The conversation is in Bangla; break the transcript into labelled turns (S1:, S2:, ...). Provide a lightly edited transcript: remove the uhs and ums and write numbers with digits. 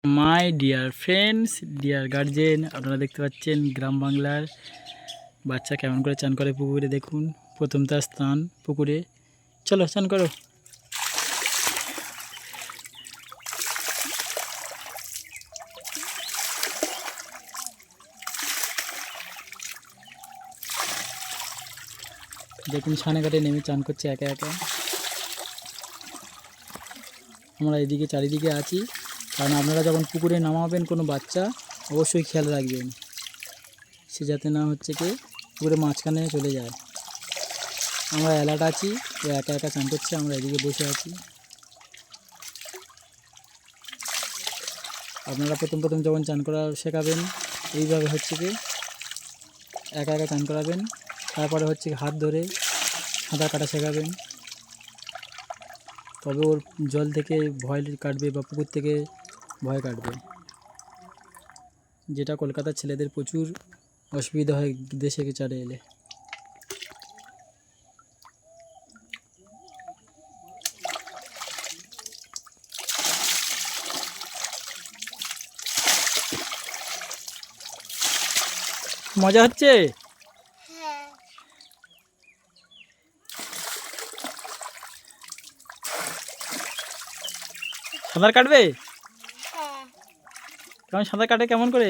S1: মাই ডিয়ার ফ্রেন্ডস, ডিয়ার গার্জেন, আপনারা দেখতে পাচ্ছেন গ্রাম বাংলার বাচ্চা কেমন করে চান করে পুকুরে। দেখুন, প্রথম তার স্নান পুকুরে। চলো চান করো। দেখুন ছানে কাটে নেমে চান করছে একা একা। আমরা এদিকে চারিদিকে আছি, কারণ আপনারা যখন পুকুরে নামাবেন কোনো বাচ্চা, অবশ্যই খেয়াল রাখবেন সে যাতে না হচ্ছে কি পুকুরে মাঝখানে চলে যায়। আমরা অ্যালার্ট আছি, ও একা একা চান করছে, আমরা এদিকে বসে আছি। আপনারা প্রথম যখন চান করা শেখাবেন, এইভাবে হচ্ছে কি একা একা চান করাবেন। তারপরে হচ্ছে হাত ধরে সাঁতার কাটা শেখাবেন, তবে ওর জল থেকে ভয় কাটবে বা পুকুর থেকে ভয় কাটবে। যেটা কলকাতার ছেলেদের প্রচুর অসুবিধা হয় দেশে চারে এলে। মজা হচ্ছে? সাঁতার কাটবে? কেমন সাঁতার কাটে, কেমন করে?